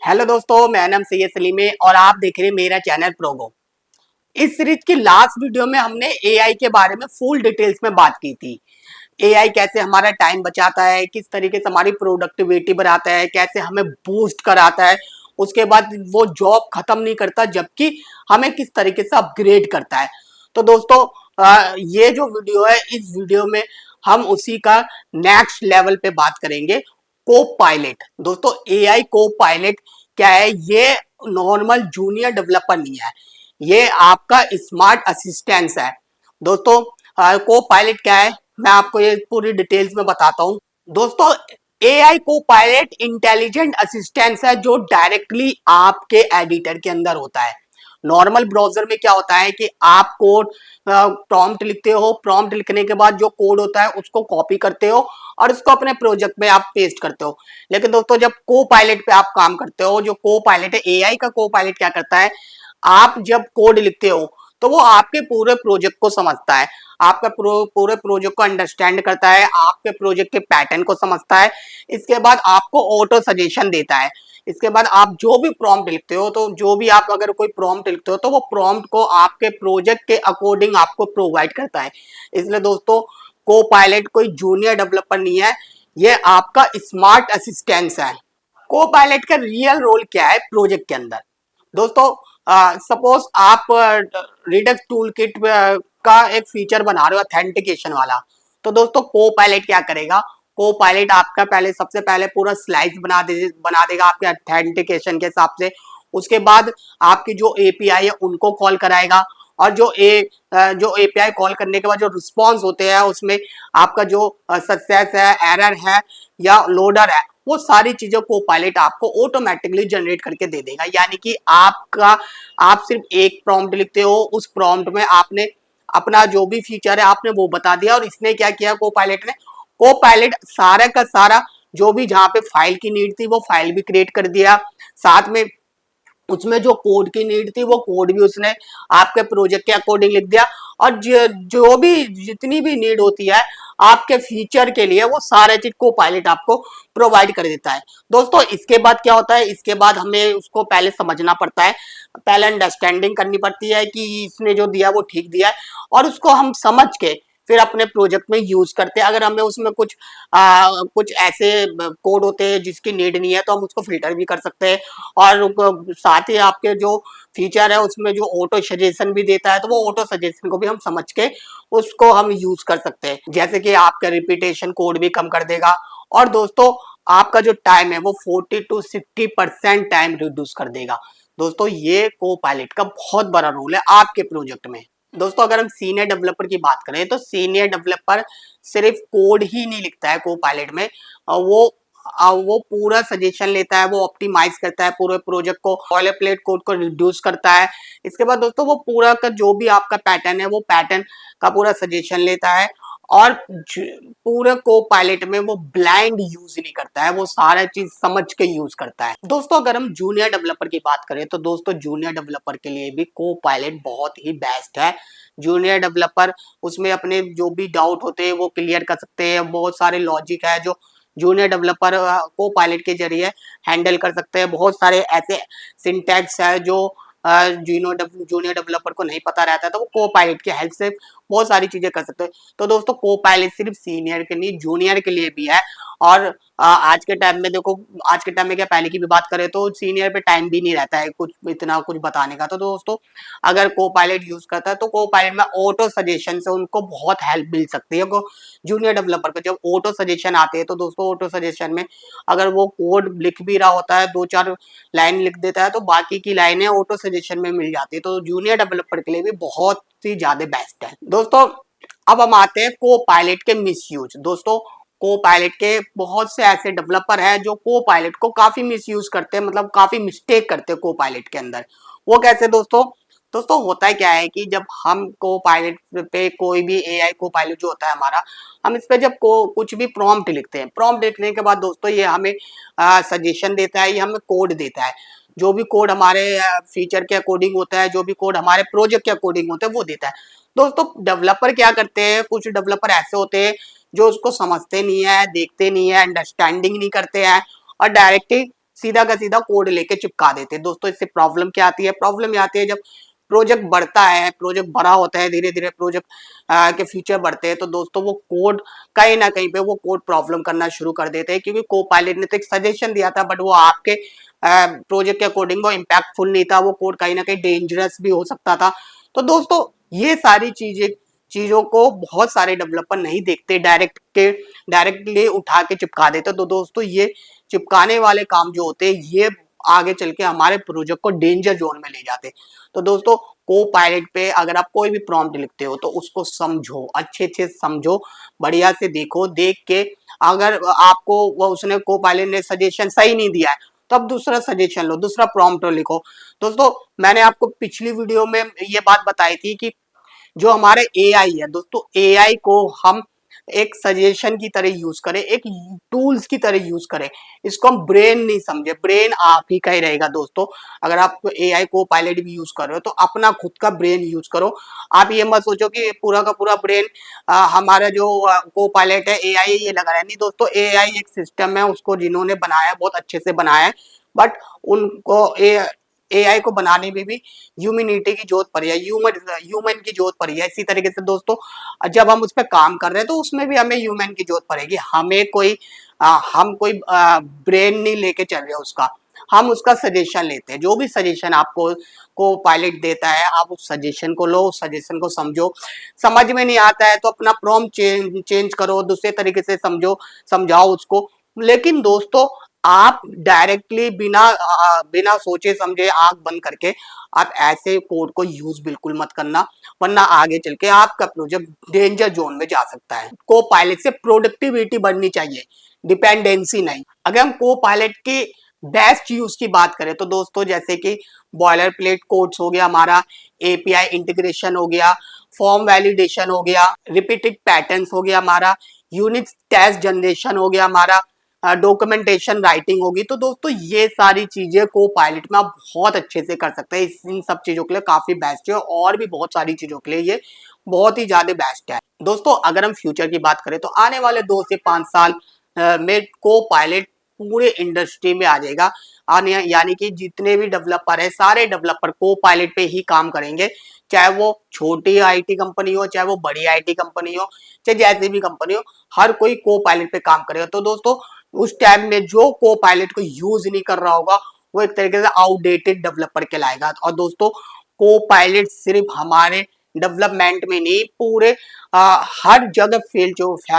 Hello दोस्तों, मेरा नाम सैयद सलीम है और आप देख रहे हैं मेरा चैनल प्रोगो। इस सीरीज की लास्ट वीडियो में हमने एआई के बारे में फुल डिटेल्स में बात की थी। एआई कैसे हमारा टाइम बचाता है, किस तरीके से हमारी प्रोडक्टिविटी बढ़ाता है, कैसे हमें बूस्ट कराता है, उसके बाद वो जॉब खत्म नहीं करता जबकि हमें किस तरीके से अपग्रेड करता है। तो दोस्तों ये जो वीडियो है, इस वीडियो में हम उसी का नेक्स्ट लेवल पे बात करेंगे। को पायलट दोस्तों, एआई को पायलट क्या है? ये नॉर्मल जूनियर डेवलपर नहीं है, ये आपका स्मार्ट असिस्टेंस है। दोस्तों को पायलट क्या है, मैं आपको ये पूरी डिटेल्स में बताता हूँ। दोस्तों एआई को पायलट इंटेलिजेंट असिस्टेंस है जो डायरेक्टली आपके एडिटर के अंदर होता है। नॉर्मल ब्राउजर में क्या होता है कि आप कोड प्रॉम्प्ट लिखते हो, प्रॉम्प्ट लिखने के बाद जो कोड होता है उसको कॉपी करते हो और उसको अपने प्रोजेक्ट में आप पेस्ट करते हो। लेकिन दोस्तों जब को पायलट पे आप काम करते हो, जो को पायलट है, एआई का को पायलट क्या करता है, आप जब कोड लिखते हो तो वो आपके पूरे प्रोजेक्ट को समझता है, आपका पूरे प्रोजेक्ट को अंडरस्टैंड करता है, आपके प्रोजेक्ट के पैटर्न को समझता है। इसके बाद आपको ऑटो सजेशन देता है। इसके बाद आप जो भी प्रॉम्प्ट लिखते हो, तो जो भी आप अगर कोई प्रॉम्प्ट लिखते हो तो वो प्रॉम्प्ट को आपके प्रोजेक्ट के अकॉर्डिंग आपको प्रोवाइड करता है। इसलिए दोस्तों को पायलट कोई जूनियर डेवलपर नहीं है, ये आपका स्मार्ट असिस्टेंस है। को पायलट का रियल रोल क्या है प्रोजेक्ट के अंदर? दोस्तों सपोज आप रिडक्स टूल किट का एक फीचर बना रहे हो ऑथेंटिकेशन वाला, तो दोस्तों को पायलट क्या करेगा? को पायलट आपका पहले सबसे पहले पूरा स्लाइस बना देगा आपके ऑथेंटिकेशन के हिसाब से। उसके बाद आपकी जो एपीआई है उनको कॉल कराएगा और जो एपीआई कॉल करने के बाद जो रिस्पॉन्स होते हैं उसमें आपका जो सक्सेस है, एरर है या लोडर है, वो सारी चीजों को पायलट आपको ऑटोमेटिकली जनरेट करके दे देगा। यानी कि आप सिर्फ एक प्रॉम्प्ट लिखते हो, उस प्रॉम्प्ट में आपने अपना जो भी फीचर है आपने वो बता दिया और इसने क्या किया, को पायलट ने, को पायलट सारा का सारा जो भी जहां पे फाइल की नीड थी वो फाइल भी क्रिएट कर दिया, साथ में उसमें जो कोड की नीड थी वो कोड भी उसने आपके प्रोजेक्ट के अकॉर्डिंग लिख दिया। और जो भी जितनी भी नीड होती है आपके फीचर के लिए वो सारे चीज को पायलट आपको प्रोवाइड कर देता है। दोस्तों इसके बाद क्या होता है, इसके बाद हमें उसको पहले समझना पड़ता है, पहले अंडरस्टैंडिंग करनी पड़ती है कि इसने जो दिया वो ठीक दिया है और उसको हम समझ के फिर अपने प्रोजेक्ट में यूज करते हैं। अगर हमें उसमें कुछ ऐसे कोड होते हैं जिसकी नीड नहीं है तो हम उसको फिल्टर भी कर सकते हैं। और साथ ही आपके जो फीचर है उसमें जो ऑटो सजेशन भी देता है, तो वो ऑटो सजेशन को भी हम समझ के उसको हम यूज कर सकते हैं, जैसे कि आपका रिपीटेशन कोड भी कम कर देगा। और दोस्तों आपका जो टाइम है वो 40 to 60% टाइम रिड्यूस कर देगा। दोस्तों ये को पायलट का बहुत बड़ा रोल है आपके प्रोजेक्ट में। दोस्तों अगर हम सीनियर डेवलपर की बात करें तो सीनियर डेवलपर सिर्फ कोड ही नहीं लिखता है को पायलट में, वो पूरा सजेशन लेता है, वो ऑप्टिमाइज करता है पूरे प्रोजेक्ट को, बॉयलरप्लेट कोड को रिड्यूस करता है। इसके बाद दोस्तों वो पूरा का जो भी आपका पैटर्न है वो पैटर्न का पूरा सजेशन लेता है और पूरे को पायलट में वो ब्लाइंड यूज नहीं करता है, वो सारा चीज समझ के यूज करता है। दोस्तों अगर हम जूनियर डेवलपर की बात करें तो दोस्तों जूनियर डेवलपर के लिए भी को पायलट बहुत ही बेस्ट है। जूनियर डेवलपर उसमें अपने जो भी डाउट होते हैं वो क्लियर कर सकते हैं, बहुत सारे लॉजिक है जो जूनियर डेवलपर को पायलट के जरिए हैंडल कर सकते हैं। बहुत सारे ऐसे सिंटैक्स है जो जूनियर डेवलपर को नहीं पता रहता है, तो वो को पायलट की हेल्प से बहुत सारी चीजें कर सकते हैं। तो दोस्तों को पायलट सिर्फ सीनियर के लिए, जूनियर के लिए भी है। और आज के टाइम में देखो, आज के टाइम में क्या, पहले की भी बात करें तो सीनियर पे टाइम भी नहीं रहता है कुछ इतना कुछ बताने का। तो दोस्तों अगर को पायलट यूज करता है तो को पायलट में ऑटो सजेशन से उनको बहुत हेल्प मिल सकती है। जूनियर डेवलपर को जब ऑटो सजेशन आते हैं तो दोस्तों ऑटो सजेशन में अगर वो कोड लिख भी रहा होता है, 2-4 लाइन लिख देता है तो बाकी की लाइनें ऑटो सजेशन में मिल जाती है। तो जूनियर डेवलपर के लिए भी बहुत ही ज्यादा बेस्ट है। दोस्तों अब हम आते हैं को पायलट के मिसयूज। दोस्तों को पायलट के बहुत से ऐसे डेवलपर हैं जो को पायलट को काफी मिसयूज करते हैं, मतलब काफी मिस्टेक करते हैं को पायलट के अंदर। वो कैसे दोस्तों? दोस्तों होता क्या है कि जब हम को पायलट पे कोई भी एआई को पायलट जो होता है हमारा, हम इस पे जब कुछ भी प्रॉम्प्ट लिखते हैं, प्रॉम्प्ट लिखने के बाद दोस्तों ये हमें सजेशन देता है, ये हमें कोड देता है। जो भी कोड हमारे फीचर के अकॉर्डिंग होता है, जो भी कोड हमारे प्रोजेक्ट के अकॉर्डिंग होता है वो देता है। दोस्तों डेवलपर क्या करते हैं, कुछ डेवलपर ऐसे होते हैं जो उसको समझते नहीं है, देखते नहीं है, अंडरस्टैंडिंग नहीं करते हैं और डायरेक्टली सीधा का सीधा कोड लेके चिपका देते हैं। दोस्तों इससे प्रॉब्लम क्या आती है? प्रॉब्लम ये आती है जब प्रोजेक्ट बढ़ता है, प्रोजेक्ट बड़ा होता है, धीरे धीरे प्रोजेक्ट के फीचर बढ़ते हैं, तो दोस्तों वो कोड कहीं ना कहीं पे वो कोड प्रॉब्लम करना शुरू कर देते हैं, क्योंकि को पायलट ने तो एक सजेशन दिया था, बट वो आपके प्रोजेक्ट के अकॉर्डिंग वो इम्पैक्टफुल नहीं था, वो कोड कहीं ना कहीं डेंजरस भी हो सकता था। तो दोस्तों ये सारी चीजों को बहुत सारे डेवलपर नहीं देखते, डायरेक्टली उठा के चिपका देते। तो दोस्तों ये चिपकाने वाले काम जो होते हैं ये आगे चल के हमारे प्रोजेक्ट को डेंजर जोन में ले जाते। तो दोस्तों को पायलट पे अगर आप कोई भी प्रॉम्प्ट लिखते हो तो उसको समझो, अच्छे से समझो, बढ़िया से देखो, देख के अगर आपको वो उसने को पायलट ने सजेशन सही नहीं दिया है तो अब दूसरा सजेशन लो, दूसरा प्रॉम्प्ट लिखो। दोस्तों मैंने आपको पिछली वीडियो में ये बात बताई थी कि जो हमारे एआई है दोस्तों, एआई को हम एक सजेशन की तरह यूज करें, एक टूल्स की तरह यूज करें, इसको हम ब्रेन नहीं समझे। ब्रेन आप ही का ही रहेगा दोस्तों। अगर आप एआई को पायलट भी यूज कर रहे हो तो अपना खुद का ब्रेन यूज करो। आप ये मत सोचो कि पूरा का पूरा ब्रेन हमारा जो को पायलट है एआई ये लगा रहा है। नहीं दोस्तों, एआई एक सिस्टम है, उसको जिन्होंने बनाया बहुत अच्छे से बनाया है, बट उनको एआई को बनाने में भी ह्यूमैनिटी की जरूरत पड़ी है, ह्यूमन की जरूरत पड़ी है। इसी तरीके से दोस्तों जब हम उस पर काम कर रहे हैं तो उसमें भी हमें ह्यूमन की जरूरत पड़ेगी। हम कोई ब्रेन नहीं लेके चल रहे उसका, हम उसका सजेशन लेते हैं। जो भी सजेशन आपको को पायलट देता है आप उस सजेशन को लो, उस सजेशन को समझो। समझ में नहीं आता है तो अपना प्रॉम्प्ट चेंज करो, दूसरे तरीके से समझाओ उसको। लेकिन दोस्तों आप डायरेक्टली बिना सोचे समझे आंख बंद करके आप ऐसे कोड को यूज बिल्कुल मत करना, वरना आगे चल के आपका प्रोजेक्ट डेंजर जोन में जा सकता है। को पायलट से प्रोडक्टिविटी बढ़नी चाहिए, डिपेंडेंसी नहीं। अगर हम को पायलट की बेस्ट यूज की बात करें तो दोस्तों जैसे कि बॉयलर प्लेट कोड्स हो गया, हमारा एपीआई इंटीग्रेशन हो गया, फॉर्म वैलिडेशन हो गया, रिपीटेड पैटर्न्स हो गया, हमारा यूनिट टेस्ट जनरेशन हो गया, हमारा डॉक्यूमेंटेशन राइटिंग होगी। तो दोस्तों ये सारी चीजें को पायलट में आप बहुत अच्छे से कर सकते हैं। इन सब चीजों के लिए काफी बेस्ट है, और भी बहुत सारी चीजों के लिए ये बहुत ही ज्यादा बेस्ट है। दोस्तों अगर हम फ्यूचर की बात करें तो आने वाले 2 से 5 साल में को पायलट पूरे इंडस्ट्री में आ जाएगा। यानी कि जितने भी डेवलपर है सारे डेवलपर को पायलट पे ही काम करेंगे, चाहे वो छोटी आईटी कंपनी हो, चाहे वो बड़ी आईटी कंपनी हो, चाहे जैसी भी कंपनी हो, हर कोई को पायलट पे काम करेगा। तो दोस्तों उस टाइम में जो को पायलट को यूज नहीं कर रहा होगा वो एक तरीके से आउटडेटेड डेवलपर कहलाएगा। और दोस्तों को पायलट सिर्फ हमारे डेवलपमेंट में नहीं, पूरे हर जगह फैल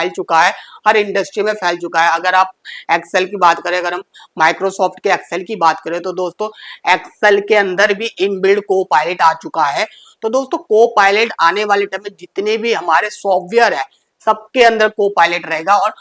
चुका है, हर इंडस्ट्री में फैल चुका है। अगर आप एक्सेल की बात करें, अगर हम माइक्रोसॉफ्ट के एक्सेल की बात करें तो दोस्तों एक्सेल के अंदर भी इनबिल्ड को पायलट आ चुका है। तो दोस्तों को पायलट आने वाले टाइम में जितने भी हमारे सॉफ्टवेयर है सबके अंदर को पायलट रहेगा। और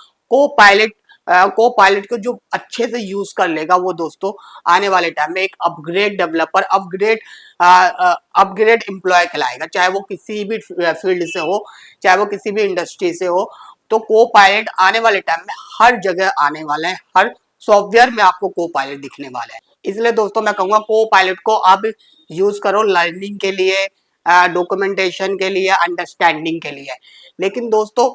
को पायलट को जो अच्छे से यूज कर लेगा वो दोस्तों आने वाले टाइम में एक अपग्रेड डेवलपर, अपग्रेड एम्प्लॉय कहलाएगा, चाहे वो किसी भी फील्ड से हो, चाहे वो किसी भी इंडस्ट्री से हो। तो को पायलट आने वाले टाइम में हर जगह आने वाला है, हर सॉफ्टवेयर में आपको को पायलट दिखने वाला है। इसलिए दोस्तों मैं कहूंगा को पायलट को आप यूज करो लर्निंग के लिए, डॉक्यूमेंटेशन के लिए, अंडरस्टैंडिंग के लिए। लेकिन दोस्तों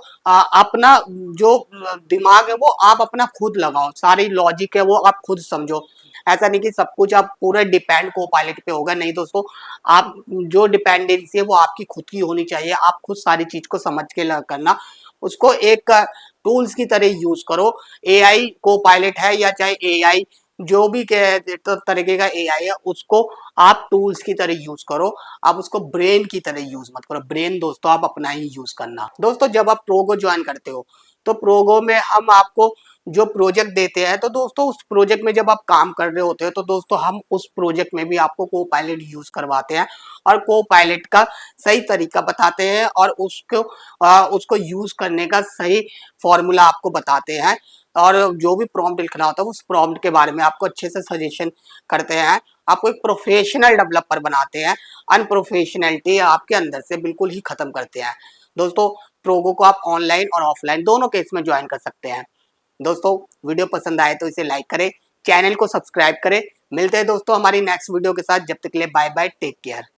अपना जो दिमाग है वो आप अपना खुद लगाओ, सारी लॉजिक है वो आप खुद समझो। ऐसा नहीं कि सब कुछ आप पूरे डिपेंड को पायलट पे होगा, नहीं दोस्तों, आप जो डिपेंडेंसी है वो आपकी खुद की होनी चाहिए। आप खुद सारी चीज को समझ के करना, उसको एक टूल्स की तरह यूज करो। एआई को पायलट है या चाहे एआई जो भी तरीके का एआई है उसको आप टूल्स की तरह यूज करो, आप उसको ब्रेन की तरह यूज मत करो। ब्रेन दोस्तों आप अपना ही यूज करना। दोस्तों जब आप प्रोगो ज्वाइन करते हो तो प्रोगो में हम आपको जो प्रोजेक्ट देते हैं, तो दोस्तों उस प्रोजेक्ट में जब आप काम कर रहे होते हो तो दोस्तों हम उस प्रोजेक्ट में भी आपको को पायलट यूज करवाते हैं और को पायलट का सही तरीका बताते हैं और उसको यूज करने का सही फॉर्मूला आपको बताते हैं। और जो भी प्रॉम्प्ट लिखना होता है उस प्रॉम्प्ट के बारे में आपको अच्छे से सजेशन करते हैं, आपको एक प्रोफेशनल डेवलपर बनाते हैं, अनप्रोफेशनलिटी आपके अंदर से बिल्कुल ही खत्म करते हैं। दोस्तों प्रोगो को आप ऑनलाइन और ऑफलाइन दोनों केस में ज्वाइन कर सकते हैं। दोस्तों वीडियो पसंद आए तो इसे लाइक करें, चैनल को सब्सक्राइब करें। मिलते हैं दोस्तों हमारी नेक्स्ट वीडियो के साथ, जब तक के लिए बाय बाय, टेक केयर।